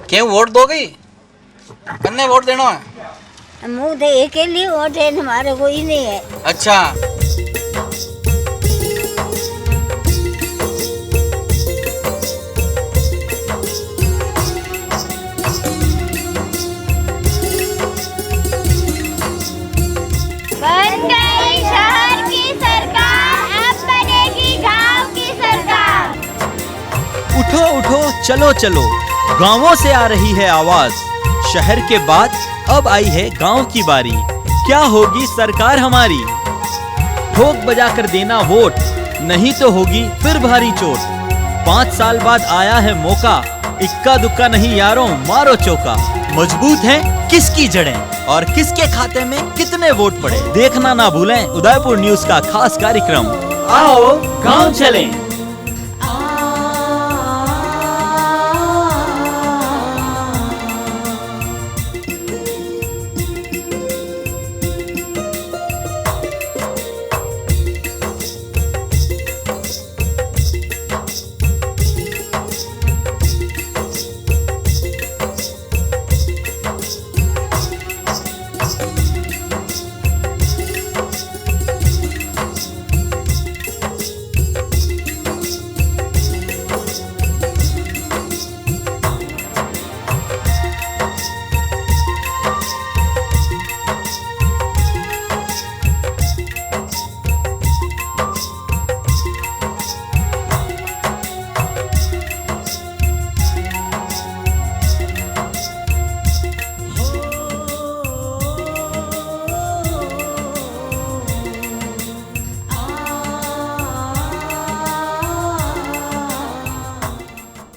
क्यों वोट दोगी? कन्ने वोट देना है? मुँह तो एक के लिए वोट है, हमारे कोई नहीं है। अच्छा, बन गई शहर की सरकार, अब बनेगी गांव की सरकार। उठो उठो चलो चलो, गांवों से आ रही है आवाज। शहर के बाद अब आई है गांव की बारी। क्या होगी सरकार हमारी? ठोक बजा कर देना वोट, नहीं तो होगी फिर भारी चोट। 5 साल बाद आया है मौका, इक्का दुक्का नहीं यारों मारो चौका। मजबूत है किसकी जड़ें और किसके खाते में कितने वोट पड़े, देखना ना भूलें उदयपुर न्यूज का खास कार्यक्रम आओ गांव चलें।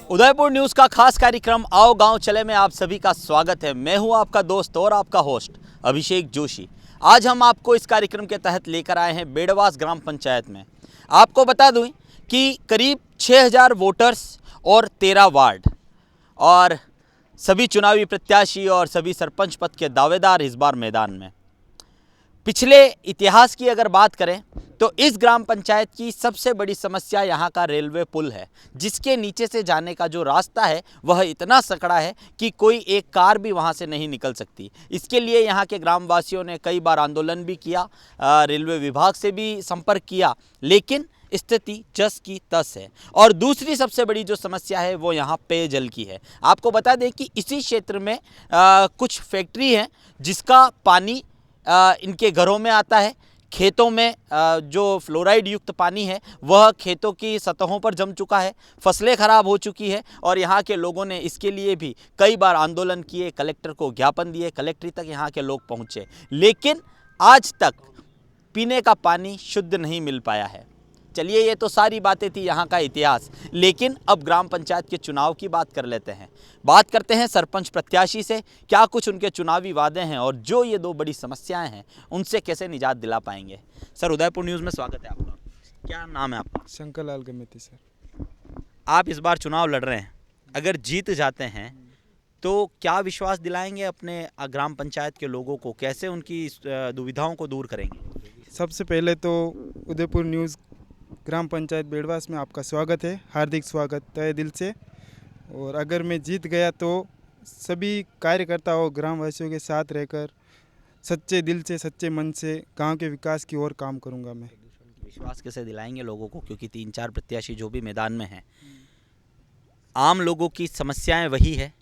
उदयपुर न्यूज़ का खास कार्यक्रम आओ गांव चले में आप सभी का स्वागत है। मैं हूं आपका दोस्त और आपका होस्ट अभिषेक जोशी। आज हम आपको इस कार्यक्रम के तहत लेकर आए हैं बेड़वास ग्राम पंचायत में। आपको बता दूं कि करीब 6000 वोटर्स और 13 वार्ड और सभी चुनावी प्रत्याशी और सभी सरपंच पद के दावेदार इस बार मैदान में। पिछले इतिहास की अगर बात करें तो इस ग्राम पंचायत की सबसे बड़ी समस्या यहाँ का रेलवे पुल है, जिसके नीचे से जाने का जो रास्ता है वह इतना सकड़ा है कि कोई एक कार भी वहाँ से नहीं निकल सकती। इसके लिए यहाँ के ग्रामवासियों ने कई बार आंदोलन भी किया, रेलवे विभाग से भी संपर्क किया, लेकिन स्थिति जस की तस है। और दूसरी सबसे बड़ी जो समस्या है वो यहाँ पेयजल की है। आपको बता दें कि इसी क्षेत्र में कुछ फैक्ट्री हैं जिसका पानी इनके घरों में आता है। खेतों में जो फ्लोराइड युक्त पानी है वह खेतों की सतहों पर जम चुका है, फसलें खराब हो चुकी है और यहाँ के लोगों ने इसके लिए भी कई बार आंदोलन किए, कलेक्टर को ज्ञापन दिए, कलेक्ट्री तक यहाँ के लोग पहुँचे, लेकिन आज तक पीने का पानी शुद्ध नहीं मिल पाया है। चलिए, ये तो सारी बातें थी यहाँ का इतिहास, लेकिन अब ग्राम पंचायत के चुनाव की बात कर लेते हैं। बात करते हैं सरपंच प्रत्याशी से, क्या कुछ उनके चुनावी वादे हैं और जो ये दो बड़ी समस्याएं हैं उनसे कैसे निजात दिला पाएंगे। सर, उदयपुर न्यूज़ में स्वागत है आपका। क्या नाम है आपका? शंकर लाल गमेती सर। आप इस बार चुनाव लड़ रहे हैं, अगर जीत जाते हैं तो क्या विश्वास दिलाएंगे अपने ग्राम पंचायत के लोगों को, कैसे उनकी दुविधाओं को दूर करेंगे? सबसे पहले तो उदयपुर न्यूज़ ग्राम पंचायत बेड़वास में आपका स्वागत है, हार्दिक स्वागत तहे दिल से। और अगर मैं जीत गया तो सभी कार्यकर्ताओं ग्रामवासियों के साथ रहकर सच्चे दिल से, सच्चे मन से गांव के विकास की ओर काम करूंगा मैं। विश्वास कैसे दिलाएंगे लोगों को, क्योंकि 3-4 प्रत्याशी जो भी मैदान में हैं, आम लोगों की समस्याएं वही है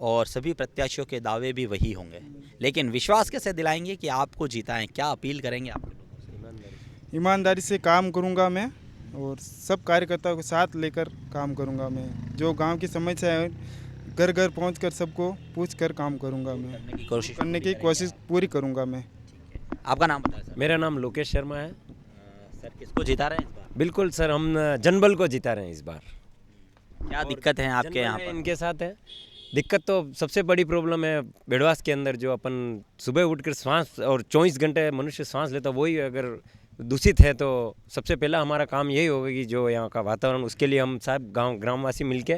और सभी प्रत्याशियों के दावे भी वही होंगे, लेकिन विश्वास कैसे दिलाएंगे कि आपको जिताएं? क्या अपील करेंगे आप? ईमानदारी से काम करूंगा मैं और सब कार्यकर्ताओं के साथ लेकर काम करूंगा मैं। जो गांव की समस्या है घर घर पहुंचकर सबको पूछकर काम करूंगा मैं, करने की कोशिश पूरी करूंगा मैं। आपका नाम बताएं सर। मेरा नाम लोकेश शर्मा है। सर, किसको जिता रहे हैं इस बार? बिल्कुल सर, हम जनबल को जिता रहे हैं इस बार। क्या दिक्कत है आपके यहाँ पर? इनके साथ है दिक्कत, तो सबसे बड़ी प्रॉब्लम है बेड़वास के अंदर जो अपन सुबह उठकर सांस और 24 घंटे मनुष्य सांस लेता, वही अगर दूषित है तो सबसे पहला हमारा काम यही होगा कि जो यहाँ का वातावरण, उसके लिए हम सब ग्रामवासी मिलके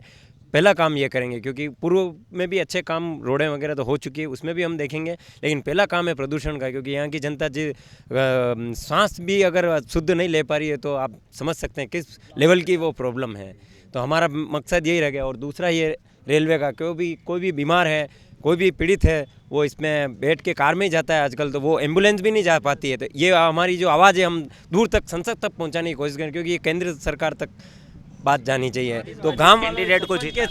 पहला काम ये करेंगे, क्योंकि पूर्व में भी अच्छे काम रोडें वगैरह तो हो चुकी है, उसमें भी हम देखेंगे, लेकिन पहला काम है प्रदूषण का, क्योंकि यहाँ की जनता जी सांस भी अगर शुद्ध नहीं ले पा रही है तो आप समझ सकते हैं किस लेवल की वो प्रॉब्लम है। तो हमारा मकसद यही रहेगा। और दूसरा ये रेलवे का, कोई भी बीमार है, कोई भी पीड़ित है, वो इसमें बैठ के कार में ही जाता है। आजकल तो वो एम्बुलेंस भी नहीं जा पाती है। तो ये हमारी जो आवाज़ है हम दूर तक, संसद तक पहुंचाने की कोशिश करें, क्योंकि ये केंद्र सरकार तक बात जानी चाहिए। तो गांव कैंडिडेट को जीत के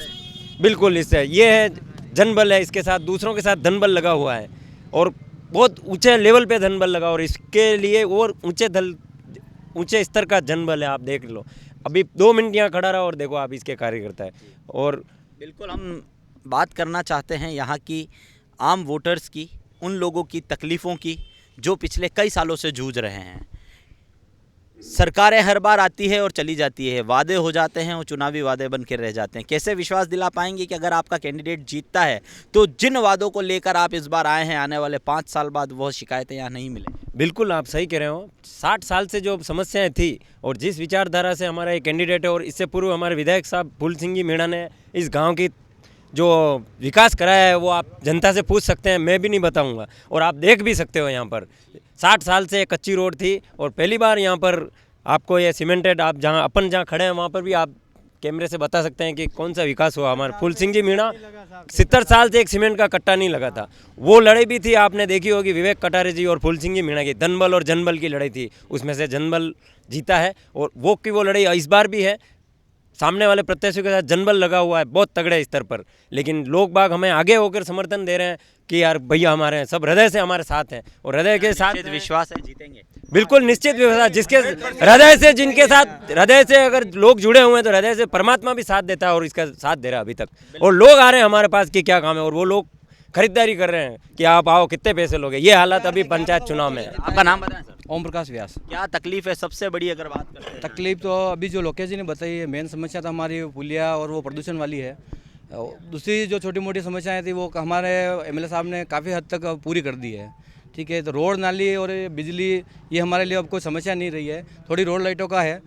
बिल्कुल इससे ये है जनबल है, इसके साथ दूसरों के साथ धनबल लगा हुआ है और बहुत ऊंचे लेवल पे धनबल लगा, और इसके लिए और ऊंचे स्तर का जनबल है। आप देख लो, अभी 2 मिनट यहाँ खड़ा रहा और देखो आप इसके कार्यकर्ता है। और बिल्कुल हम बात करना चाहते हैं यहाँ की आम वोटर्स की, उन लोगों की तकलीफ़ों की जो पिछले कई सालों से जूझ रहे हैं। सरकारें हर बार आती है और चली जाती है, वादे हो जाते हैं और चुनावी वादे बन के रह जाते हैं। कैसे विश्वास दिला पाएंगे कि अगर आपका कैंडिडेट जीतता है तो जिन वादों को लेकर आप इस बार आए हैं, आने वाले 5 साल बाद वह शिकायतें यहाँ नहीं मिलें? बिल्कुल आप सही कह रहे हो। 60 साल से जो समस्याएं थी और जिस विचारधारा से हमारा ये कैंडिडेट है, और इससे पूर्व हमारे विधायक साहब फूल सिंह जी मीणा ने इस गांव की जो विकास कराया है, वो आप जनता से पूछ सकते हैं, मैं भी नहीं बताऊंगा। और आप देख भी सकते हो यहाँ पर 60 साल से कच्ची रोड थी और पहली बार यहाँ पर आपको ये सीमेंटेड, आप जहाँ खड़े हैं वहाँ पर भी आप कैमरे से बता सकते हैं कि कौन सा विकास हुआ। हमारे फूल सिंह जी मीणा 70 साल से एक सीमेंट का कट्टा नहीं लगा था। वो लड़ाई भी थी, आपने देखी होगी, विवेक कटारे जी और फूल सिंह जी मीणा की धनबल और जनबल की लड़ाई थी। उसमें से जनबल जीता है और वो लड़ाई इस बार भी है। सामने वाले प्रत्याशियों के साथ जनबल लगा हुआ है बहुत तगड़े स्तर पर, लेकिन लोग बाग हमें आगे होकर समर्थन दे रहे हैं कि यार भैया हमारे हैं, सब हृदय से हमारे साथ हैं और हृदय के साथ विश्वास है जीतेंगे। बिल्कुल निश्चित विश्वास, जिसके हृदय से, जिनके साथ हृदय से अगर लोग जुड़े हुए हैं तो हृदय से परमात्मा भी साथ देता है और इसका साथ दे रहा है अभी तक। और लोग आ रहे हैं हमारे पास कि क्या काम है, और वो लोग खरीदारी कर रहे हैं कि आप आओ, कितने पैसे लोगे। ये हालत अभी पंचायत चुनाव में है। आपका नाम बताएं सर? ओम प्रकाश व्यास। क्या तकलीफ है सबसे बड़ी अगर बात करते हैं? तकलीफ तो अभी जो लोकेश जी ने बताई है, मेन समस्या तो हमारी पुलिया और वो प्रदूषण वाली है। दूसरी जो छोटी मोटी समस्याएं थी वो हमारे एमएलए साहब ने काफ़ी हद तक पूरी कर दी है। ठीक है, तो रोड नाली और बिजली ये हमारे लिए अब कोई समस्या नहीं रही है। थोड़ी रोड लाइटों का है,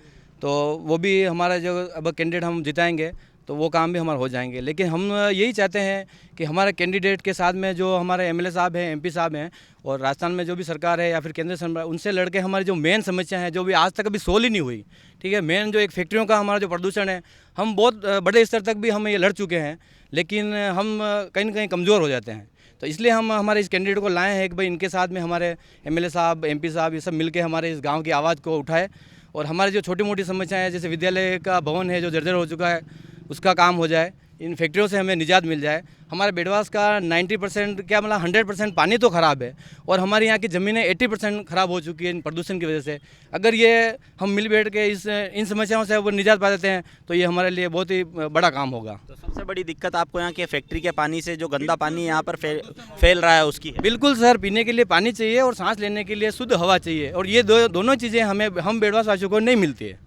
तो वो भी हमारा जो अब कैंडिडेट हम जिताएंगे तो वो काम भी हमारे हो जाएंगे। लेकिन हम यही चाहते हैं कि हमारे कैंडिडेट के साथ में जो हमारे एमएलए साहब हैं, एमपी साहब हैं, और राजस्थान में जो भी सरकार है या फिर केंद्र सरकार, उनसे लड़के हमारी जो मेन समस्या है, जो भी आज तक अभी सोल्व ही नहीं हुई। ठीक है, मेन जो एक फैक्ट्रियों का हमारा जो प्रदूषण है, हम बहुत बड़े स्तर तक भी हम ये लड़ चुके हैं, लेकिन हम कहीं ना कहीं कमज़ोर हो जाते हैं। तो इसलिए हम हमारे इस कैंडिडेट को लाए हैं कि भाई इनके साथ में हमारे एमएलए साहब, एमपी साहब, ये सब मिलके हमारे इस गांव की आवाज़ को उठाए और हमारी जो छोटी मोटी समस्याएं हैं, जैसे विद्यालय का भवन है जो जर्जर हो चुका है, उसका काम हो जाए, इन फैक्ट्रियों से हमें निजात मिल जाए। हमारे बेडवास का 90% क्या मतलब 100% पानी तो ख़राब है और हमारे यहाँ की ज़मीनें 80% ख़राब हो चुकी है इन प्रदूषण की वजह से। अगर ये हम मिल बैठ के इन समस्याओं से वो निजात पा देते हैं तो ये हमारे लिए बहुत ही बड़ा काम होगा। तो सबसे बड़ी दिक्कत आपको यहाँ के फैक्ट्री के पानी से जो गंदा पानी यहाँ पर फैल रहा है उसकी है? बिल्कुल सर, पीने के लिए पानी चाहिए और सांस लेने के लिए शुद्ध हवा चाहिए, और ये दोनों चीज़ें हम बेडवास वासियों को नहीं मिलती है।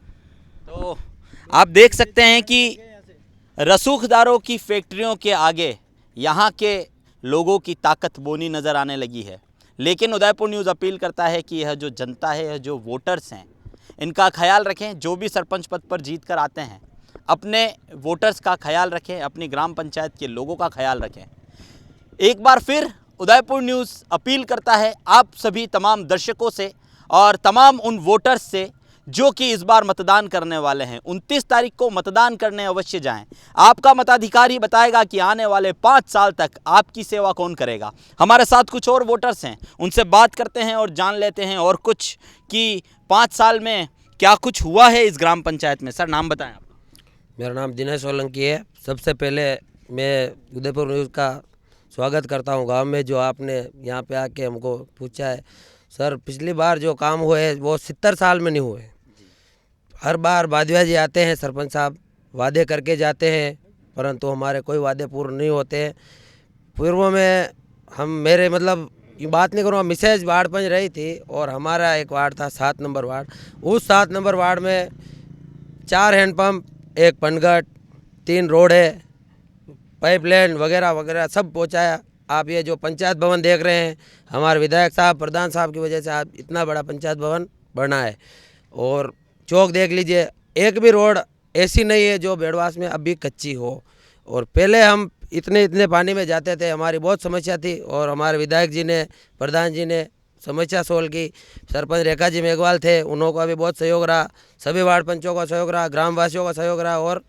तो आप देख सकते हैं कि रसूखदारों की फैक्ट्रियों के आगे यहाँ के लोगों की ताकत बोनी नज़र आने लगी है। लेकिन उदयपुर न्यूज़ अपील करता है कि यह जो जनता है, यह जो वोटर्स हैं, इनका ख्याल रखें। जो भी सरपंच पद पर जीत कर आते हैं, अपने वोटर्स का ख्याल रखें, अपनी ग्राम पंचायत के लोगों का ख्याल रखें। एक बार फिर उदयपुर न्यूज़ अपील करता है आप सभी तमाम दर्शकों से और तमाम उन वोटर्स से जो कि इस बार मतदान करने वाले हैं। 29 तारीख को मतदान करने अवश्य जाएं। आपका मताधिकार ही बताएगा कि आने वाले 5 साल तक आपकी सेवा कौन करेगा। हमारे साथ कुछ और वोटर्स हैं, उनसे बात करते हैं और जान लेते हैं और कुछ कि 5 साल में क्या कुछ हुआ है इस ग्राम पंचायत में। सर नाम बताएं आप। मेरा नाम दिनेश सोलंकी है। सबसे पहले मैं उदयपुर न्यूज़ का स्वागत करता हूं। गांव में जो आपने यहाँ पे आके हमको पूछा है, सर पिछली बार जो काम हुए वो 70 साल में नहीं हुए। हर बार बादविया जी आते हैं, सरपंच साहब वादे करके जाते हैं, परंतु हमारे कोई वादे पूर्ण नहीं होते हैं। पूर्व में मेरे मतलब ये बात नहीं करूँगा, मिसेज वार्ड पंच रही थी और हमारा एक वार्ड था 7 नंबर वार्ड। उस 7 नंबर वार्ड में 4 हैंडपम्प, 1 पनघट, 3 रोड है, पाइपलाइन वगैरह वगैरह सब पहुँचाया। आप ये जो पंचायत भवन देख रहे हैं, हमारे विधायक साहब, प्रधान साहब की वजह से आप इतना बड़ा पंचायत भवन बना है। और चौक देख लीजिए, एक भी रोड ऐसी नहीं है जो बेडवास में अभी कच्ची हो। और पहले हम इतने पानी में जाते थे, हमारी बहुत समस्या थी और हमारे विधायक जी ने, प्रधान जी ने समस्या सोल्व की। सरपंच रेखा जी मेघवाल थे, उन्हों का भी बहुत सहयोग रहा, सभी वार्ड पंचों का सहयोग रहा, ग्रामवासियों का सहयोग रहा और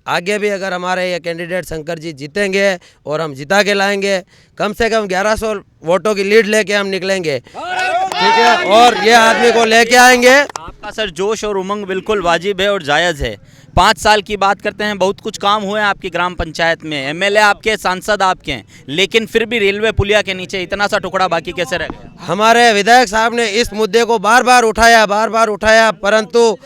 आगे भी अगर हमारे ये कैंडिडेट शंकर जी जीतेंगे और हम जिता के लाएंगे, कम से कम 1100 वोटों की लीड लेके हम निकलेंगे, ठीक है, और ये आदमी को लेके आएंगे। आपका सर जोश और उमंग बिल्कुल वाजिब है और जायज़ है। 5 साल की बात करते हैं, बहुत कुछ काम हुए हैं आपकी ग्राम पंचायत में, एमएलए आपके, सांसद आपके हैं, लेकिन फिर भी रेलवे पुलिया के नीचे इतना सा टुकड़ा बाकी कैसे रह गया? हमारे विधायक साहब ने इस मुद्दे को बार बार उठाया, परंतु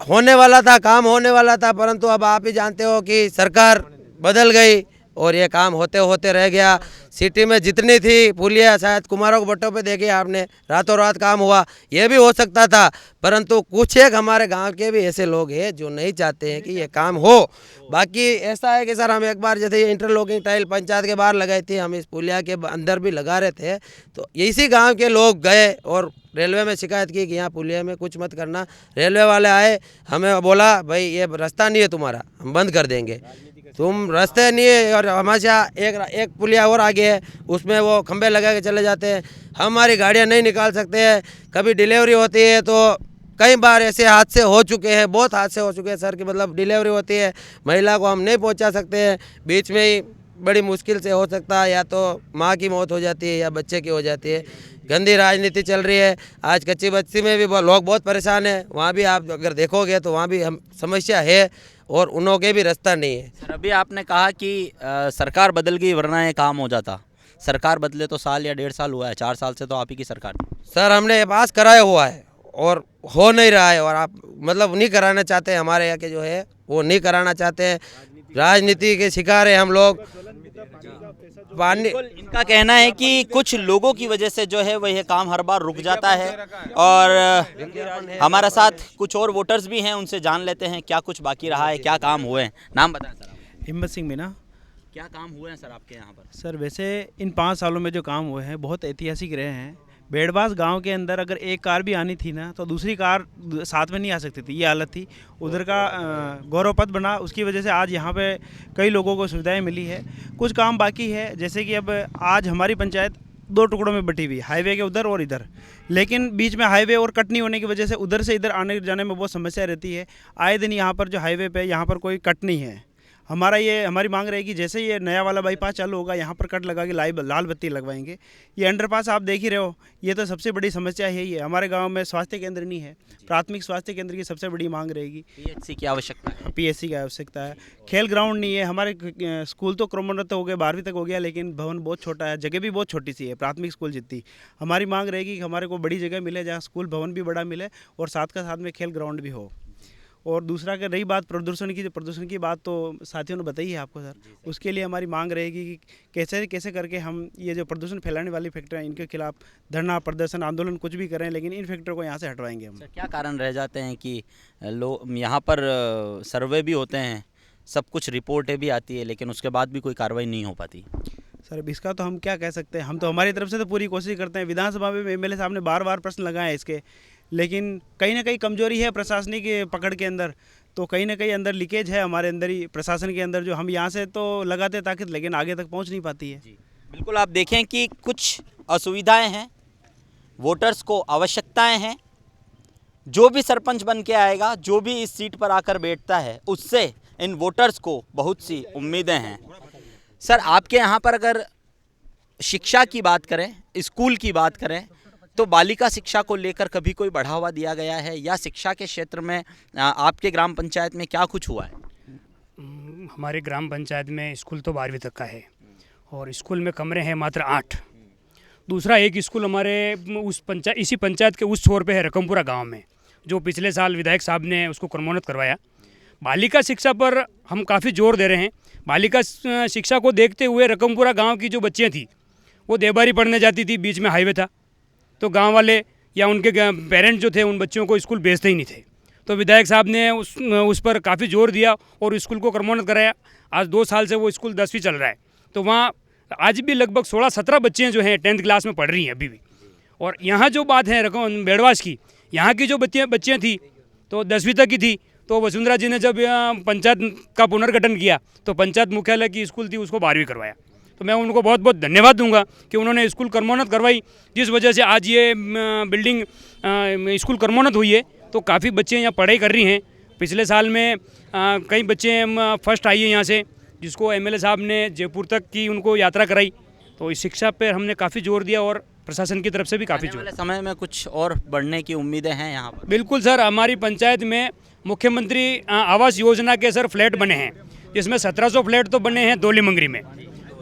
होने वाला था, काम होने वाला था, परंतु अब आप ही जानते हो कि सरकार बदल गई और ये काम होते होते रह गया। सिटी में जितनी थी पुलिया, शायद कुमारों के बट्टों पे देखिए आपने, रातों रात काम हुआ, ये भी हो सकता था, परंतु कुछ एक हमारे गांव के भी ऐसे लोग हैं जो नहीं चाहते हैं कि ये काम हो। बाकी ऐसा है कि सर हम एक बार जैसे इंटरलॉकिंग टाइल पंचायत के बाहर लगाई थी, हम इस पुलिया के अंदर भी लगा रहे थे, तो इसी गाँव के लोग गए और रेलवे में शिकायत की कि यहाँ पुलिया में कुछ मत करना। रेलवे वाले आए, हमें बोला भाई ये रास्ता नहीं है तुम्हारा, हम बंद कर देंगे, तुम रास्ते नहीं है, और हमेशा एक पुलिया और आगे है, उसमें वो खंबे लगा के चले जाते हैं, हमारी गाड़ियाँ नहीं निकाल सकते हैं। कभी डिलीवरी होती है तो कई बार ऐसे हादसे हो चुके हैं, बहुत हादसे हो चुके हैं सर, कि मतलब डिलीवरी होती है, महिला को हम नहीं पहुंचा सकते हैं, बीच में ही बड़ी मुश्किल से हो सकता है, या तो माँ की मौत हो जाती है या बच्चे की हो जाती है। गंदी राजनीति चल रही है, आज कच्ची बस्ती में भी लोग बहुत परेशान हैं, वहाँ भी आप अगर देखोगे तो वहाँ भी हम समस्या है और उन के भी रास्ता नहीं है। सर अभी आपने कहा कि सरकार बदल गई वरना ये काम हो जाता। सरकार बदले तो साल या 1.5 साल हुआ है, 4 साल से तो आप ही की सरकार। सर हमने ये पास कराया हुआ है और हो नहीं रहा है, और आप मतलब नहीं कराना चाहते, हमारे यहाँ के जो है वो नहीं कराना चाहते हैं, राजनीति के शिकार है हम लोग। इनका कहना है कि कुछ लोगों की वजह से जो है वह यह काम हर बार रुक जाता है, और हमारे साथ कुछ और वोटर्स भी हैं, उनसे जान लेते हैं क्या कुछ बाकी रहा है, क्या काम हुए हैं। नाम बताएं सर आप। हिम्मत सिंह मीना। क्या काम हुए हैं सर आपके यहाँ पर? सर वैसे इन 5 सालों में जो काम हुए हैं बहुत ऐतिहासिक रहे हैं। बेड़वास गांव के अंदर अगर एक कार भी आनी थी ना तो दूसरी कार साथ में नहीं आ सकती थी, ये हालत थी। उधर का गौरव पथ बना, उसकी वजह से आज यहाँ पे कई लोगों को सुविधाएं मिली है। कुछ काम बाकी है, जैसे कि अब आज हमारी पंचायत 2 टुकड़ों में बटी हुई, हाईवे के उधर और इधर, लेकिन बीच में हाईवे और कट नहीं होने की वजह से उधर से इधर आने जाने में बहुत समस्या रहती है। आए दिन यहाँ पर जो हाईवे पे यहाँ पर कोई कट नहीं है। हमारी मांग रहेगी जैसे ये नया वाला बाईपास चालू होगा यहाँ पर कट लगा के लाल बत्ती लगवाएंगे। ये अंडरपास आप देख ही रहे हो, ये तो सबसे बड़ी समस्या यही है। हमारे गांव में स्वास्थ्य केंद्र नहीं है, प्राथमिक स्वास्थ्य केंद्र की सबसे बड़ी मांग रहेगी। पीएचसी की आवश्यकता है। पीएचसी की आवश्यकता है। खेल ग्राउंड नहीं है, हमारे स्कूल तो क्रमोन्नत हो गए, 12वीं तक हो गया, लेकिन भवन बहुत छोटा है, जगह भी बहुत छोटी सी है, प्राथमिक स्कूल जितनी। हमारी मांग रहेगी कि हमारे को बड़ी जगह मिले जहाँ स्कूल भवन भी बड़ा मिले और साथ में खेल ग्राउंड भी हो। और दूसरा अगर रही बात प्रदूषण की बात तो साथियों ने बताई है आपको सर, उसके लिए हमारी मांग रहेगी कि कैसे करके हम ये जो प्रदूषण फैलाने वाली फैक्ट्रियाँ इनके खिलाफ धरना प्रदर्शन आंदोलन कुछ भी करें, लेकिन इन फैक्ट्रियों को यहाँ से हटवाएंगे हम। क्या कारण रह जाते हैं कि लोग यहाँ पर सर्वे भी होते हैं, सब कुछ रिपोर्टें भी आती है, लेकिन उसके बाद भी कोई कार्रवाई नहीं हो पाती? सर इसका तो हम क्या कह सकते हैं, हम तो हमारी तरफ से तो पूरी कोशिश करते हैं। विधानसभा में एमएलए साहब ने बार प्रश्न लगाए इसके, लेकिन कहीं ना कहीं कमजोरी है प्रशासनिक पकड़ के अंदर, तो कहीं ना कहीं अंदर लीकेज है हमारे अंदर ही प्रशासन के अंदर, जो हम यहाँ से तो लगाते ताकत लेकिन आगे तक पहुँच नहीं पाती है। बिल्कुल, आप देखें कि कुछ असुविधाएं हैं, वोटर्स को आवश्यकताएं हैं। जो भी सरपंच बन के आएगा, जो भी इस सीट पर आकर बैठता है, उससे इन वोटर्स को बहुत सी उम्मीदें हैं। सर आपके यहाँ पर अगर शिक्षा की बात करें, स्कूल की बात करें, तो बालिका शिक्षा को लेकर कभी कोई बढ़ावा दिया गया है, या शिक्षा के क्षेत्र में आपके ग्राम पंचायत में क्या कुछ हुआ है? हमारे ग्राम पंचायत में स्कूल तो 12वीं तक का है और स्कूल में कमरे हैं मात्र 8। दूसरा एक स्कूल हमारे इसी पंचायत के उस छोर पे है, रकमपुरा गांव में, जो पिछले साल विधायक साहब ने उसको क्रमोन्नत करवाया। बालिका शिक्षा पर हम काफ़ी जोर दे रहे हैं। बालिका शिक्षा को देखते हुए रकमपुरा गाँव की जो बच्चियाँ थी वो देबारी पढ़ने जाती थी, बीच में हाईवे था, तो गांव वाले या उनके पेरेंट्स जो थे उन बच्चों को स्कूल भेजते ही नहीं थे। तो विधायक साहब ने उस पर काफ़ी जोर दिया और स्कूल को क्रमोन्नत कराया। आज 2 साल से वो स्कूल 10वीं चल रहा है, तो वहाँ आज भी लगभग 16-17 बच्चे जो हैं 10th क्लास में पढ़ रही हैं अभी भी। और यहाँ जो बात है बेड़वास की, यहाँ की जो बच्चियाँ थी तो 10वीं तक की थी, तो वसुंधरा जी ने जब पंचायत का पुनर्गठन किया तो पंचायत मुख्यालय की स्कूल थी उसको 12वीं करवाया। तो मैं उनको बहुत बहुत धन्यवाद दूंगा कि उन्होंने स्कूल क्रमोन्नत करवाई, जिस वजह से आज ये बिल्डिंग स्कूल क्रमोन्नत हुई है। तो काफ़ी बच्चे यहाँ पढ़ाई कर रही हैं पिछले साल में कई बच्चे फर्स्ट आई है यहाँ से, जिसको एमएलए साहब ने जयपुर तक की उनको यात्रा कराई। तो इस शिक्षा पर हमने काफ़ी जोर दिया और प्रशासन की तरफ से भी काफ़ी जोर। समय में कुछ और बढ़ने की उम्मीदें हैं यहाँ पर? बिल्कुल सर, हमारी पंचायत में मुख्यमंत्री आवास योजना के सर फ्लैट बने हैं, जिसमें 1700 फ्लैट तो बने हैं दोली मंगरी में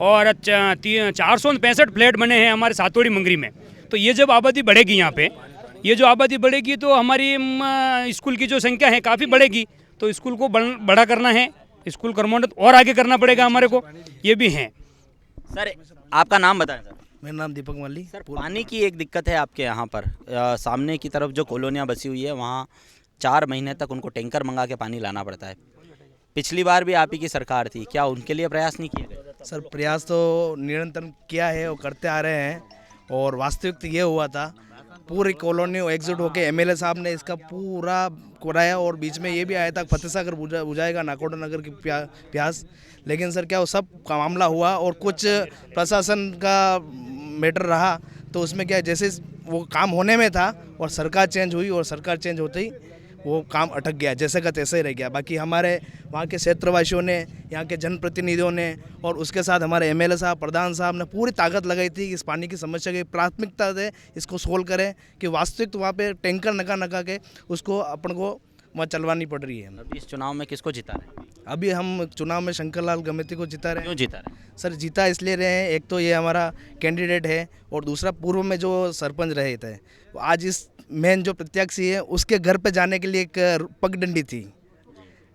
और 465 फ्लैट बने हैं हमारे सातोड़ी मंगरी में। तो ये जब आबादी बढ़ेगी यहाँ पे, ये जो आबादी बढ़ेगी तो हमारी स्कूल की जो संख्या है काफ़ी बढ़ेगी। तो स्कूल को बड़ा करना है, स्कूल क्रमोन्नत और आगे करना पड़ेगा हमारे को, ये भी हैं। सर आपका नाम बताएं सर। मेरा नाम दीपक मल्ली। सर पानी की एक दिक्कत है आपके यहाँ पर, सामने की तरफ जो कॉलोनियाँ बसी हुई है वहाँ 4 महीने तक उनको टैंकर मंगा के पानी लाना पड़ता है। पिछली बार भी आप ही की सरकार थी, क्या उनके लिए प्रयास नहीं किए गए? सर प्रयास तो निरंतर किया है और करते आ रहे हैं, और वास्तविक ये हुआ था पूरी कॉलोनी एकजुट होकर एमएलए साहब ने इसका पूरा कराया, और बीच में ये भी आया था फतेह सागर बुझाएगा नाकोड़ा नगर की प्यास, लेकिन सर क्या वो सब का मामला हुआ और कुछ प्रशासन का मैटर रहा, तो उसमें क्या जैसे वो काम होने में था और सरकार चेंज हुई, और सरकार चेंज होते ही वो काम अटक गया, जैसे का तैसे ही रह गया। बाकी हमारे वहाँ के क्षेत्रवासियों ने, यहाँ के जनप्रतिनिधियों ने और उसके साथ हमारे एमएलए साहब, प्रधान साहब ने पूरी ताकत लगाई थी कि इस पानी की समस्या की प्राथमिकता से इसको सोल्व करें, कि वास्तविक तो वहाँ पे टैंकर नका के उसको अपन को वहाँ चलवानी पड़ रही है। अभी इस चुनाव में किसको जिता रहे हैं? अभी हम चुनाव में शंकरलाल गमेती को जिता रहे हैं। क्यों जिता रहे हैं? सर जीता इसलिए रहे हैं, एक तो ये हमारा कैंडिडेट है, और दूसरा पूर्व में जो सरपंच रहे थे, आज इस मेन जो प्रत्याशी है उसके घर पे जाने के लिए एक पगडंडी थी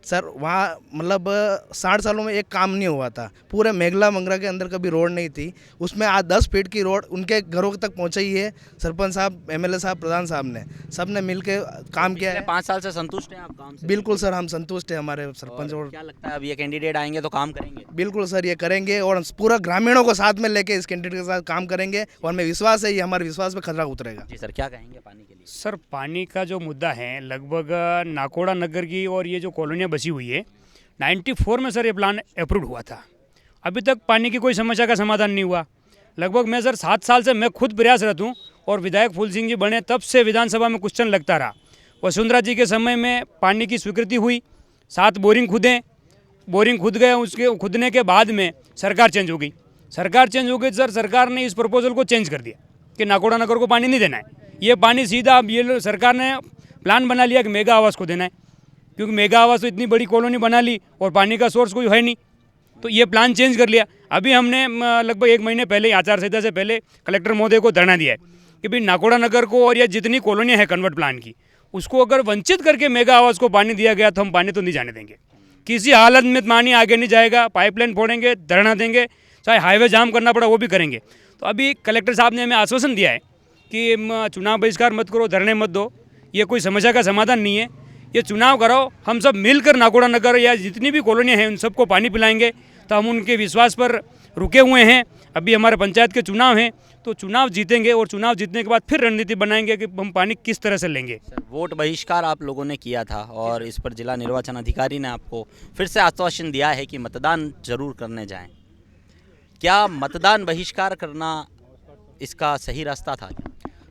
सर। वहाँ मतलब 60 सालों में एक काम नहीं हुआ था, पूरे मेघला मंगरा के अंदर कभी रोड नहीं थी, उसमें आज 10 फीट की रोड उनके घरों तक पहुँचाई है सरपंच साहब, एमएलए साहब, प्रधान साहब ने, सब ने मिल के काम किया है। 5 साल से संतुष्ट हैं आप काम से? बिल्कुल सर, हम संतुष्ट हैं हमारे सरपंच। और क्या लगता है अब ये कैंडिडेट आएंगे तो काम करेंगे? बिल्कुल सर, ये करेंगे, और पूरा ग्रामीणों को साथ में लेके इस कैंडिडेट के साथ काम करेंगे, और हमें विश्वास है ये हमारे विश्वास पे खतरा उतरेगा। जी सर, क्या कहेंगे पानी के लिए? सर पानी का जो मुद्दा है, लगभग नाकोड़ा नगर की और ये जो कॉलोनियाँ बसी हुई है, 94 में सर ये प्लान अप्रूव हुआ था। अभी तक पानी की कोई समस्या का समाधान नहीं हुआ। लगभग मैं सर 7 साल से मैं खुद प्रयासरत हूँ, और विधायक फूल सिंह जी बने तब से विधानसभा में क्वेश्चन लगता रहा। वसुंधरा जी के समय में पानी की स्वीकृति हुई, 7 बोरिंग खुदे, बोरिंग खुद गए, उसके खुदने के बाद में सरकार चेंज हो गई। सरकार चेंज हो गई सर, सरकार ने इस प्रपोजल को चेंज कर दिया कि नाकोड़ा नगर को पानी नहीं देना है, ये पानी सीधा अब ये सरकार ने प्लान बना लिया कि मेगा आवास को देना है, क्योंकि मेगा आवास तो इतनी बड़ी कॉलोनी बना ली और पानी का सोर्स कोई है नहीं, तो ये प्लान चेंज कर लिया। अभी हमने लगभग 1 महीने पहले आचार संहिता से पहले कलेक्टर महोदय को धरना दिया है कि भाई नाकोड़ा नगर को और या जितनी कॉलोनियाँ हैं कन्वर्ट प्लान की, उसको अगर वंचित करके मेगा आवास को पानी दिया गया तो हम पानी तो नहीं जाने देंगे, किसी हालत में पानी आगे नहीं जाएगा, पाइपलाइन फोड़ेंगे, धरना देंगे, चाहे हाईवे जाम करना पड़ा वो भी करेंगे। तो अभी कलेक्टर साहब ने हमें आश्वासन दिया है कि चुनाव बहिष्कार मत करो, धरने मत दो, ये कोई समस्या का समाधान नहीं है, ये चुनाव कराओ, हम सब मिलकर नाकोड़ा नगर या जितनी भी कॉलोनियाँ हैं उन सबको पानी पिलाएंगे। तो हम उनके विश्वास पर रुके हुए हैं। अभी हमारे पंचायत के चुनाव हैं, तो चुनाव जीतेंगे और चुनाव जीतने के बाद फिर रणनीति बनाएंगे कि हम पानी किस तरह से लेंगे। वोट बहिष्कार आप लोगों ने किया था और इस पर जिला निर्वाचन अधिकारी ने आपको फिर से आश्वासन दिया है कि मतदान जरूर करने जाएं। क्या मतदान बहिष्कार करना इसका सही रास्ता था?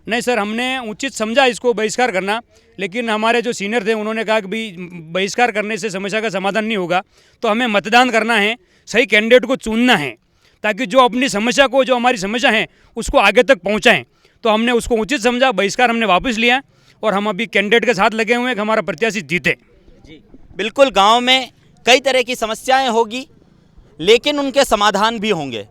नहीं सर, हमने उचित समझा इसको बहिष्कार करना, लेकिन हमारे जो सीनियर थे उन्होंने कहा कि भाई बहिष्कार करने से समस्या का समाधान नहीं होगा, तो हमें मतदान करना है, सही कैंडिडेट को चुनना है, ताकि जो अपनी समस्या को, जो हमारी समस्या है उसको आगे तक पहुंचाएं। तो हमने उसको उचित समझा, बहिष्कार हमने वापस लिया और हम अभी कैंडिडेट के साथ लगे हुए हैं कि हमारा प्रत्याशी जीते। जी बिल्कुल, गाँव में कई तरह की समस्याएँ होगी लेकिन उनके समाधान भी होंगे।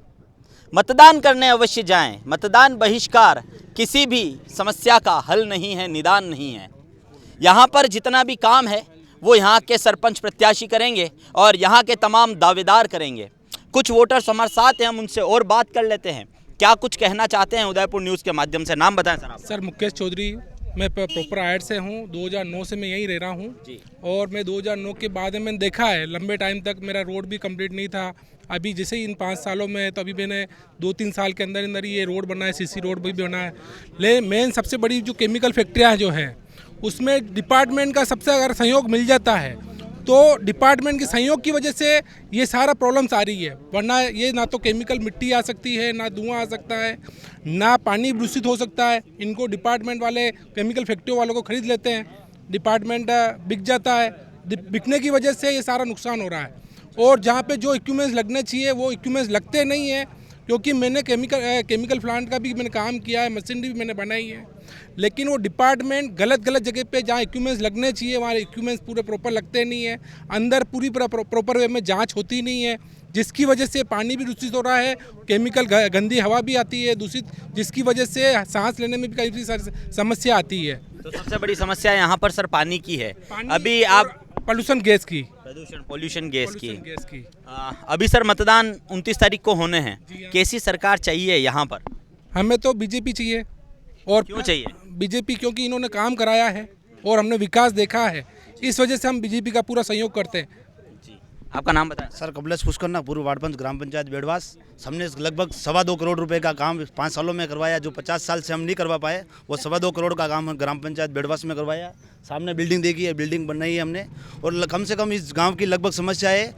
मतदान करने अवश्य जाएं। मतदान बहिष्कार किसी भी समस्या का हल नहीं है, निदान नहीं है। यहाँ पर जितना भी काम है वो यहाँ के सरपंच प्रत्याशी करेंगे और यहाँ के तमाम दावेदार करेंगे। कुछ वोटर्स हमारे साथ हैं, हम उनसे और बात कर लेते हैं, क्या कुछ कहना चाहते हैं उदयपुर न्यूज़ के माध्यम से। नाम बताएं सर आप। सर मुकेश चौधरी, मैं प्रॉपर आयड से हूँ, 2009 से मैं यहीं रह रहा हूँ और मैं 2009 के बाद मैंने देखा है लंबे टाइम तक मेरा रोड भी कंप्लीट नहीं था। अभी जैसे ही इन 5 सालों में, तो अभी मैंने 2-3 साल के अंदर अंदर ये रोड बना है, सीसी रोड भी बना है। ले मेन सबसे बड़ी जो केमिकल फैक्ट्रियाँ जो है उसमें डिपार्टमेंट का सबसे अगर सहयोग मिल जाता है तो डिपार्टमेंट के सहयोग की वजह से ये सारा प्रॉब्लम्स आ रही है, वरना ये ना तो केमिकल मिट्टी आ सकती है, ना धुआं आ सकता है, ना पानी दूषित हो सकता है। इनको डिपार्टमेंट वाले केमिकल फैक्ट्रियों वालों को खरीद लेते हैं, डिपार्टमेंट बिक जाता है, बिकने की वजह से ये सारा नुकसान हो रहा है। और जहाँ पे जो इक्विपमेंट्स लगने चाहिए वो इक्विपमेंट्स लगते नहीं हैं, क्योंकि मैंने केमिकल प्लांट का भी मैंने काम किया है, मशीनरी भी मैंने बनाई है, लेकिन वो डिपार्टमेंट गलत जगह पे जहाँ इक्विपमेंट्स लगने चाहिए वहाँ इक्विपमेंट्स पूरे प्रॉपर लगते नहीं है, अंदर पूरी प्रॉपर वे में जांच होती नहीं है, जिसकी वजह से पानी भी दूषित हो रहा है, केमिकल गंदी हवा भी आती है दूषित, जिसकी वजह से सांस लेने में भी काफ़ी सारी समस्या आती है। तो सबसे बड़ी समस्या यहाँ पर सर पानी की है। अभी आप पोल्यूशन गैस की अभी सर मतदान 29 तारीख को होने हैं, कैसी सरकार चाहिए यहाँ पर? हमें तो बीजेपी चाहिए। और क्यों चाहिए बीजेपी? क्योंकि इन्होंने काम कराया है और हमने विकास देखा है, इस वजह से हम बीजेपी का पूरा सहयोग करते हैं। आपका नाम बताएं। सर कमलेश पुष्कर, पूर्व वार्ड पंच ग्राम पंचायत बेड़वास। हमने लगभग 2.25 करोड़ रुपए का काम 5 सालों में करवाया, जो 50 साल से हम नहीं करवा पाए, वो 2.25 करोड़ का काम ग्राम पंचायत बेड़वास में करवाया। सामने बिल्डिंग देखी है, बिल्डिंग बनाई है हमने। और कम से कम इस गांव की लगभग समस्या है,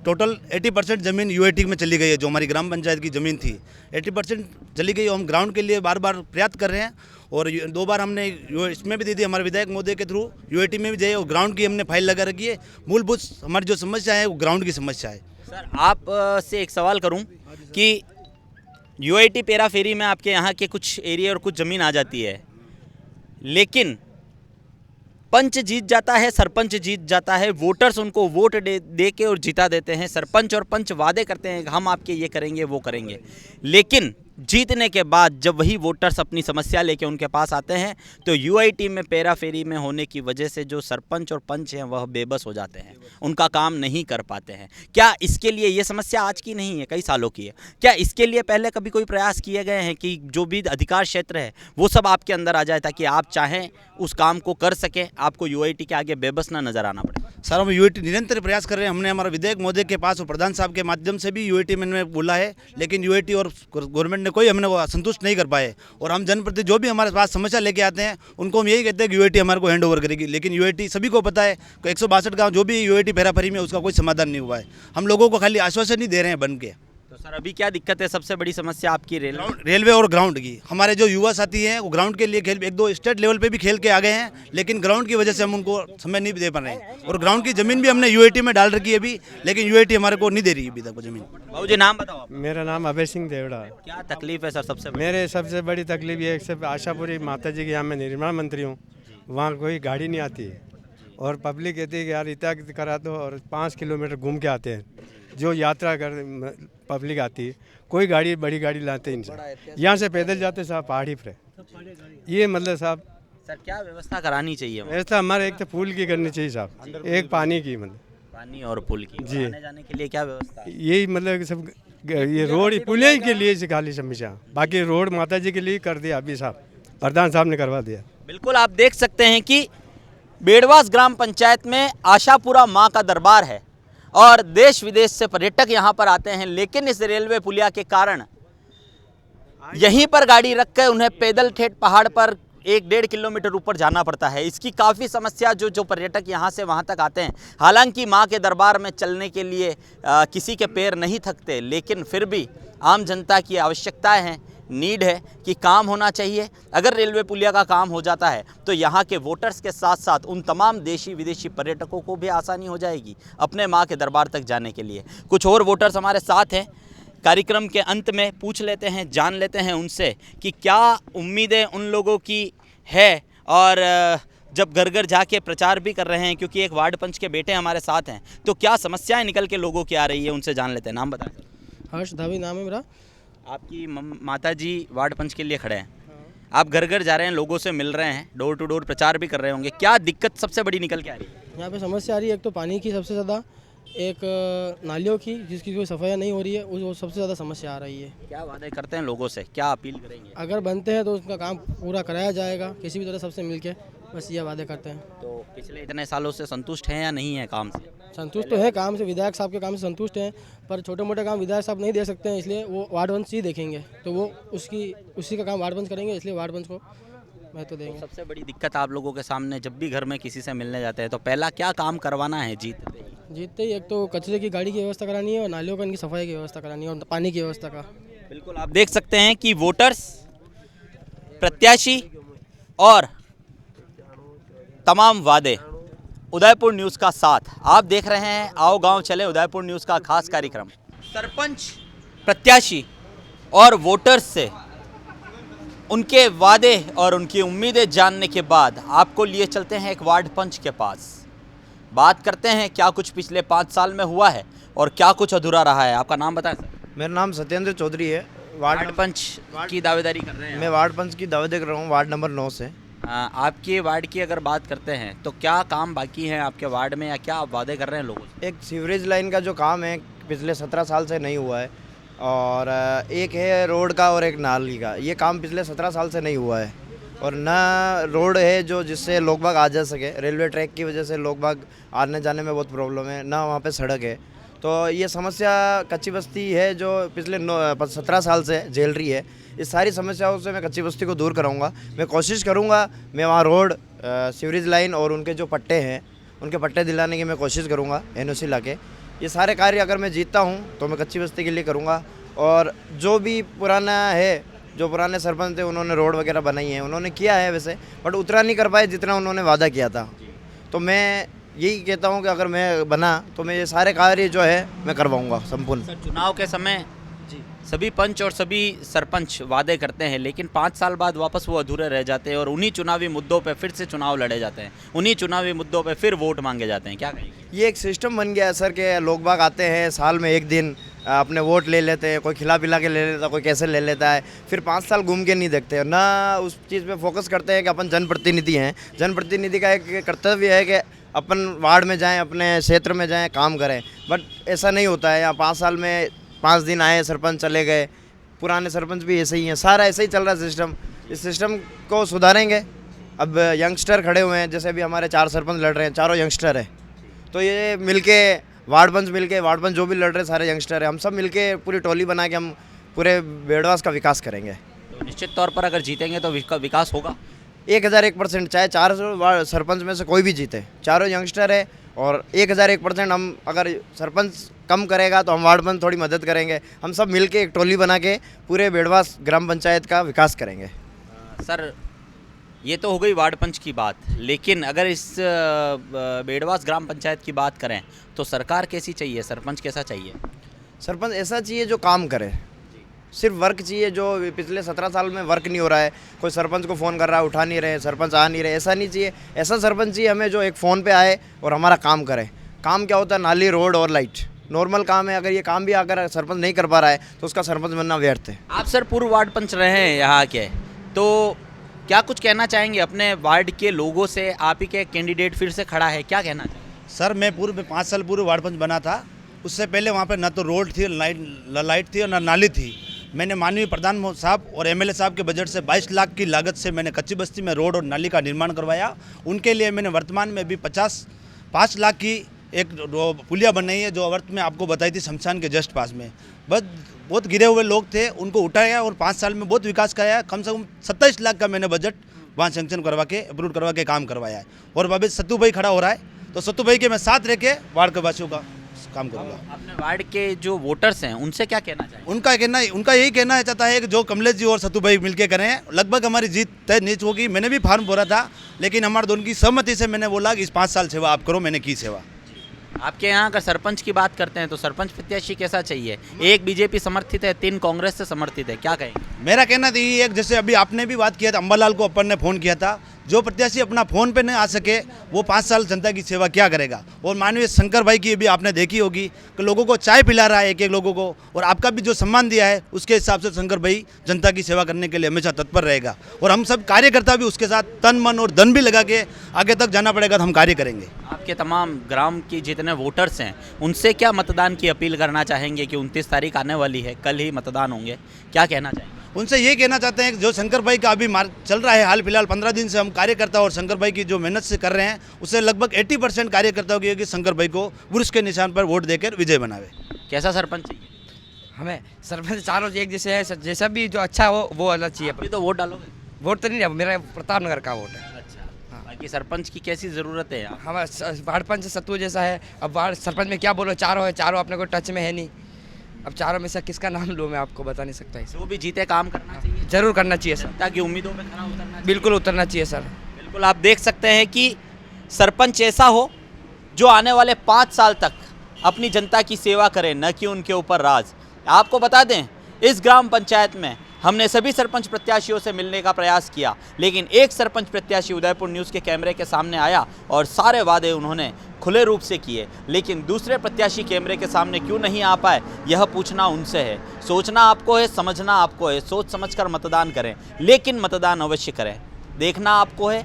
टोटल 80% ज़मीन यूएटी में चली गई है, जो हमारी ग्राम पंचायत की ज़मीन थी 80% चली गई। हम ग्राउंड के लिए बार बार प्रयास कर रहे हैं और 2 बार हमने इसमें भी दी थी, हमारे विधायक महोदय के थ्रू यूएटी में भी जाए और ग्राउंड की हमने फाइल लगा रखी है। मूलभूत हमारी जो समस्या है वो ग्राउंड की समस्या है। सर आप से एक सवाल करूं कि यूआईटी पेरा फेरी में आपके यहाँ के कुछ एरिया और कुछ ज़मीन आ जाती है, लेकिन पंच जीत जाता है, सरपंच जीत जाता है, वोटर्स उनको वोट दे के और जिता देते हैं। सरपंच और पंच वादे करते हैं कि हम आपके ये करेंगे वो करेंगे, लेकिन जीतने के बाद जब वही वोटर्स अपनी समस्या लेके उनके पास आते हैं तो यूआईटी में पेरा फेरी में होने की वजह से जो सरपंच और पंच हैं वह बेबस हो जाते हैं, उनका काम नहीं कर पाते हैं। क्या इसके लिए ये समस्या आज की नहीं है, कई सालों की है? क्या इसके लिए पहले कभी कोई प्रयास किए गए हैं कि जो भी अधिकार क्षेत्र है वो सब आपके अंदर आ जाए, ताकि आप चाहें उस काम को कर सकें, आपको यूआईटी के आगे बेबस ना नजर आना पड़े? सर हम यूएटी निरंतर प्रयास कर रहे हैं। हमने हमारा विधायक महोदय के पास और प्रधान साहब के माध्यम से भी यूएटी में बोला है, लेकिन यूएटी और गवर्नमेंट ने कोई हमने संतुष्ट नहीं कर पाए। और हम जनप्रतिनिधि जो भी हमारे पास समस्या लेके आते हैं उनको हम यही कहते हैं कि यूएटी हमारे को हैंड ओवर करेगी, लेकिन यूएटी सभी को पता है कि 162 गाँव जो भी यूएटी फेराफेरी में उसका कोई समाधान नहीं हुआ है। हम लोगों को खाली आश्वासन ही दे रहे हैं बन के। तो सर अभी क्या दिक्कत है? सबसे बड़ी समस्या आपकी रेलवे और ग्राउंड की। हमारे जो युवा साथी हैं वो ग्राउंड के लिए खेल 1-2 स्टेट लेवल पे भी खेल के आ गए हैं, लेकिन ग्राउंड की वजह से हम उनको समय नहीं दे पा रहे हैं। और ग्राउंड की जमीन भी हमने यूएटी में डाल रखी है अभी, लेकिन यूएटी हमारे को नहीं दे रही अभी तक वो जमीन। बाबू जी नाम बताओ। मेरा नाम अभय सिंह देवड़ा है। क्या तकलीफ है सर? मेरे सबसे बड़ी तकलीफ ये है, आशापुरी माता जी के यहाँ मैं निर्माण मंत्री हूँ, वहाँ कोई गाड़ी नहीं आती है और पब्लिक कहती है कि यार इतना करा दो, और 5 किलोमीटर घूम के आते हैं। जो यात्रा कर पब्लिक आती है, कोई गाड़ी बड़ी गाड़ी लाते नहीं, यहाँ से पैदल जाते साहब पहाड़ी पर। ये मतलब साहब सर क्या व्यवस्था करानी चाहिए? व्यवस्था हमारे एक तो पुल की करनी चाहिए साहब, एक पानी की, मतलब पानी और पुल की। जी आने जाने के लिए क्या व्यवस्था है? यही मतलब सब ये रोड पुलिया के लिए खाली समस्या, बाकी रोड माता जी के लिए कर दिया अभी साहब, प्रधान साहब ने करवा दिया। बिल्कुल आप देख सकते हैं कि बेड़वास ग्राम पंचायत में आशापुरा माँ का दरबार है और देश विदेश से पर्यटक यहाँ पर आते हैं, लेकिन इस रेलवे पुलिया के कारण यहीं पर गाड़ी रख कर उन्हें पैदल ठेठ पहाड़ पर 1-1.5 किलोमीटर ऊपर जाना पड़ता है। इसकी काफ़ी समस्या जो पर्यटक यहाँ से वहाँ तक आते हैं। हालांकि माँ के दरबार में चलने के लिए किसी के पैर नहीं थकते, लेकिन फिर भी आम जनता की आवश्यकताएं हैं, नीड है कि काम होना चाहिए। अगर रेलवे पुलिया का काम हो जाता है तो यहाँ के वोटर्स के साथ साथ उन तमाम देशी विदेशी पर्यटकों को भी आसानी हो जाएगी अपने माँ के दरबार तक जाने के लिए। कुछ और वोटर्स हमारे साथ हैं, कार्यक्रम के अंत में पूछ लेते हैं, जान लेते हैं उनसे कि क्या उम्मीदें उन लोगों की है, और जब घर घर जाके प्रचार भी कर रहे हैं, क्योंकि एक वार्ड पंच के बेटे हमारे साथ हैं, तो क्या समस्याएं निकल के लोगों की आ रही है, उनसे जान लेते हैं। नाम बताएं। हर्ष धावी नाम है मेरा। आपकी माता जी वार्ड पंच के लिए खड़े हैं, आप घर घर जा रहे हैं, लोगों से मिल रहे हैं, डोर टू डोर प्रचार भी कर रहे होंगे, क्या दिक्कत सबसे बड़ी निकल के आ रही है? यहाँ पे समस्या आ रही है, एक तो पानी की सबसे ज़्यादा, एक नालियों की जिसकी कोई सफाई नहीं हो रही है, वो सबसे ज़्यादा समस्या आ रही है। क्या वादे करते हैं लोगों से, क्या अपील करेंगे? अगर बनते हैं तो उसका काम पूरा कराया जाएगा किसी भी तरह सबसे मिलके, बस ये वादे करते हैं। तो पिछले इतने सालों से संतुष्ट हैं या नहीं है काम से? संतुष्ट तो है काम से, विधायक साहब के काम से संतुष्ट हैं, पर छोटे मोटे काम विधायक साहब नहीं दे सकते हैं, इसलिए वो वार्ड पंच ही देखेंगे, तो वो उसी का काम वार्ड पंच करेंगे, इसलिए वार्ड पंच को मैं तो देंगे। सबसे बड़ी दिक्कत आप लोगों के सामने, जब भी घर में किसी से मिलने जाते हैं तो पहला क्या काम करवाना है जीतते ही? एक तो कचरे की गाड़ी की व्यवस्था करानी है और नालियों का इनकी सफाई की व्यवस्था करानी है और पानी की व्यवस्था का। बिल्कुल आप देख सकते हैं कि वोटर्स, प्रत्याशी और तमाम वादे उदयपुर न्यूज़ का साथ। आप देख रहे हैं आओ गांव चले उदयपुर न्यूज़ का खास कार्यक्रम। सरपंच प्रत्याशी और वोटर्स से उनके वादे और उनकी उम्मीदें जानने के बाद आपको लिए चलते हैं एक वार्ड पंच के पास। बात करते हैं क्या कुछ पिछले 5 साल में हुआ है और क्या कुछ अधूरा रहा है। आपका नाम बताएं सर। मेरा नाम सत्येंद्र चौधरी है। वार्ड पंच की दावेदारी कर रहे हैं। मैं वार्ड पंच की दावेदारी कर रहा हूँ वार्ड नंबर 9 से। आपके वार्ड की अगर बात करते हैं तो क्या काम बाकी है आपके वार्ड में या क्या आप वादे कर रहे हैं लोगों से? एक सीवरेज लाइन का जो काम है पिछले 17 साल से नहीं हुआ है, और एक है रोड का और एक नाली का। ये काम पिछले 17 साल से नहीं हुआ है, और ना रोड है जो जिससे लोग बाग आ जा सके। रेलवे ट्रैक की वजह से लोग बाग आने जाने में बहुत प्रॉब्लम है, ना वहाँ पे सड़क है। तो ये समस्या कच्ची बस्ती है जो पिछले 17 साल से झेल रही है। इस सारी समस्याओं से मैं कच्ची बस्ती को दूर कराऊंगा। मैं कोशिश करूंगा, मैं वहाँ रोड, सीवरेज लाइन और उनके जो पट्टे हैं उनके पट्टे दिलाने की मैं कोशिश करूंगा NOC लाके। ये सारे कार्य अगर मैं जीतता हूं तो मैं कच्ची बस्ती के लिए करूंगा। और जो भी पुराना है, जो पुराने सरपंच थे उन्होंने रोड वगैरह बनाई है, उन्होंने किया है वैसे, बट उतना नहीं कर पाए जितना उन्होंने वादा किया था। तो मैं यही कहता हूं कि अगर मैं बना तो मैं ये सारे कार्य जो है मैं करवाऊंगा संपूर्ण। चुनाव के समय सभी पंच और सभी सरपंच वादे करते हैं, लेकिन 5 साल बाद वापस वो अधूरे रह जाते हैं और उन्हीं चुनावी मुद्दों पे फिर से चुनाव लड़े जाते हैं, उन्हीं चुनावी मुद्दों पे फिर वोट मांगे जाते हैं। क्या कहेंगे? ये एक सिस्टम बन गया है सर के लोग बाग आते हैं, साल में एक दिन अपने वोट ले लेते हैं, कोई खिला पिला के ले लेता है, कोई कैसे ले लेता है, फिर 5 साल घूम के नहीं देखते, ना उस चीज़ पे फोकस करते हैं कि अपन जनप्रतिनिधि हैं। जनप्रतिनिधि का एक कर्तव्य है कि अपन वार्ड में जाएं, अपने क्षेत्र में जाएं, काम करें, बट ऐसा नहीं होता है। यहाँ 5 साल में 5 दिन आए, सरपंच चले गए। पुराने सरपंच भी ऐसे ही हैं, सारा ऐसे ही चल रहा है सिस्टम। इस सिस्टम को सुधारेंगे। अब यंगस्टर खड़े हुए हैं, जैसे अभी हमारे 4 सरपंच लड़ रहे हैं, चारों यंगस्टर है। तो ये मिलके वार्ड पंच जो भी लड़ रहे हैं सारे यंगस्टर है। हम सब मिलके पूरी टोली बना के हम पूरे बेड़वास का विकास करेंगे। तो निश्चित तौर पर अगर जीतेंगे तो विकास होगा 1001%। चाहे 4 सरपंच में से कोई भी जीते, चारों यंगस्टर है, और 1001% हम अगर सरपंच कम करेगा तो हम वार्ड पंच थोड़ी मदद करेंगे। हम सब मिलके एक टोली बना के पूरे बेड़वास ग्राम पंचायत का विकास करेंगे। सर ये तो हो गई वार्ड पंच की बात, लेकिन अगर इस बेड़वास ग्राम पंचायत की बात करें तो सरकार कैसी चाहिए, सरपंच कैसा चाहिए? सरपंच ऐसा चाहिए जो काम करे, सिर्फ वर्क चाहिए। जो पिछले 17 साल में वर्क नहीं हो रहा है, कोई सरपंच को फ़ोन कर रहा है, उठा नहीं रहे, सरपंच आ नहीं रहे, ऐसा नहीं चाहिए। ऐसा सरपंच चाहिए हमें जो एक फ़ोन पे आए और हमारा काम करे। काम क्या होता है? नाली, रोड और लाइट, नॉर्मल काम है। अगर ये काम भी अगर सरपंच नहीं कर पा रहा है तो उसका सरपंच बनना व्यर्थ है। आप सर पूर्व वार्ड पंच रहे हैं यहाँ के, तो क्या कुछ कहना चाहेंगे अपने वार्ड के लोगों से? आप ही के कैंडिडेट फिर से खड़ा है, क्या कहना चाहेंगे? सर मैं पूर्व 5 साल पूर्व वार्ड पंच बना था। उससे पहले वहाँ पर न तो रोड थी, लाइट थी और न नाली थी। मैंने माननीय प्रधान साहब और MLA साहब के बजट से 22 लाख की लागत से मैंने कच्ची बस्ती में रोड और नाली का निर्माण करवाया। उनके लिए मैंने वर्तमान में भी 5 लाख की एक पुलिया बनाई है, जो वर्त में आपको बताई थी शमशान के जस्ट पास में। बहुत गिरे हुए लोग थे, उनको उठाया और 5 साल में बहुत विकास कराया। कम से कम 27 लाख का मैंने बजट वहाँ सेंक्शन करवा के, अप्रूव करवा के काम करवाया है। और अभी सत्तू भाई खड़ा हो रहा है, तो सत्तू भाई के मैं साथ रह के वार्ड के वासियों का काम करूँगा। अपने वार्ड के जो वोटर्स हैं उनसे क्या कहना चाहिए? उनका यही कहना चाहता है कि जो कमलेश जी और सत्तू भाई मिलके करें, लगभग हमारी जीत तय नीच होगी। मैंने भी फार्म भरा था, लेकिन हमारे दोनों की सहमति से मैंने बोला कि इस 5 साल सेवा आप करो। मैंने की सेवा। आपके यहाँ अगर सरपंच की बात करते हैं तो सरपंच प्रत्याशी कैसा चाहिए? एक बीजेपी समर्थित है, 3 कांग्रेस से समर्थित है, क्या कहेंगे? मेरा कहना तो यही है, जैसे अभी आपने भी बात किया था, अंबालाल को अपन ने फ़ोन किया था, जो प्रत्याशी अपना फ़ोन पे नहीं आ सके वो 5 साल जनता की सेवा क्या करेगा? और माननीय शंकर भाई की भी आपने देखी होगी कि लोगों को चाय पिला रहा है, एक लोगों को, और आपका भी जो सम्मान दिया है उसके हिसाब से शंकर भाई जनता की सेवा करने के लिए हमेशा तत्पर रहेगा। और हम सब कार्यकर्ता भी उसके साथ तन मन और धन भी लगा के आगे तक जाना पड़ेगा, तो हम कार्य करेंगे। आपके तमाम ग्राम की जितने वोटर्स हैं उनसे क्या मतदान की अपील करना चाहेंगे कि 29 तारीख आने वाली है, कल ही मतदान होंगे, क्या कहना चाहेंगे? उनसे ये कहना चाहते हैं कि जो शंकर भाई का अभी चल रहा है, हाल फिलहाल 15 दिन से हम कार्यकर्ता और शंकर भाई की जो मेहनत से कर रहे हैं, उससे लगभग 80% कार्यकर्ताओं की कि शंकर भाई को वृक्ष के निशान पर वोट देकर विजय बनावे। कैसा सरपंच चाहिए हमें? सरपंच चारों एक जैसे है, जैसा भी जो अच्छा हो वो अलग चाहिए। अभी तो वोट डालोगे? वोट तो नहीं, मेरा प्रताप नगर का वोट है। अच्छा, बाकी सरपंच की कैसी ज़रूरत है? हमारा वार्ड पंच सत्तू जैसा है। अब वार्ड सरपंच में क्या बोलो, चारों है, चारों अपने को टच में है नहीं। अब चारों में से किसका नाम लूँ मैं आपको बता नहीं सकता। जो भी जीते काम करना चाहिए, जरूर करना चाहिए सर, ताकि उम्मीदों में खरा उतरना चाहिए। बिल्कुल उतरना चाहिए सर। बिल्कुल, आप देख सकते हैं कि सरपंच ऐसा हो जो आने वाले 5 साल तक अपनी जनता की सेवा करें, न कि उनके ऊपर राज। आपको बता दें, इस ग्राम पंचायत में हमने सभी सरपंच प्रत्याशियों से मिलने का प्रयास किया, लेकिन एक सरपंच प्रत्याशी उदयपुर न्यूज़ के कैमरे के सामने आया और सारे वादे उन्होंने खुले रूप से किए, लेकिन दूसरे प्रत्याशी कैमरे के सामने क्यों नहीं आ पाए, यह पूछना उनसे है। सोचना आपको है, समझना आपको है, सोच समझकर मतदान करें, लेकिन मतदान अवश्य करें। देखना आपको है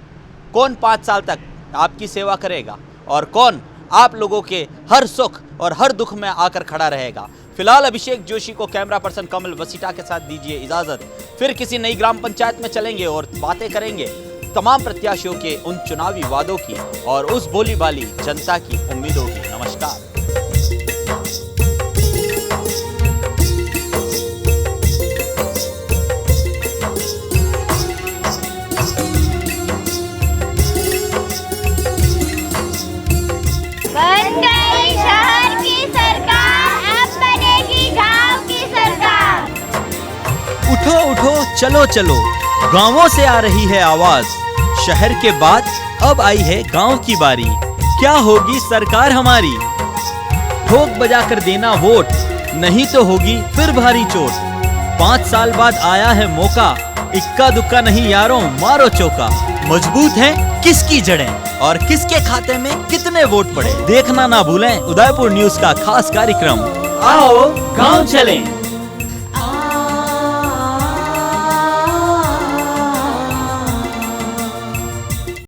कौन 5 साल तक आपकी सेवा करेगा और कौन आप लोगों के हर सुख और हर दुख में आकर खड़ा रहेगा। फिलहाल अभिषेक जोशी को कैमरा पर्सन कमल वसीटा के साथ दीजिए इजाजत। फिर किसी नई ग्राम पंचायत में चलेंगे और बातें करेंगे तमाम प्रत्याशियों के उन चुनावी वादों की और उस बोली बाली जनता की उम्मीदों की। नमस्कार। बन गई शहर की सरकार, अब बनेगी गांव की सरकार। उठो उठो चलो चलो, गांवों से आ रही है आवाज। शहर के बाद अब आई है गांव की बारी। क्या होगी सरकार हमारी? ठोक बजा कर देना वोट, नहीं तो होगी फिर भारी चोट। 5 साल बाद आया है मौका, इक्का दुक्का नहीं यारों मारो चौका। मजबूत है किसकी जड़ें और किसके खाते में कितने वोट पड़े। देखना ना भूलें उदयपुर न्यूज़ का खास कार्यक्रम आओ गांव चलें।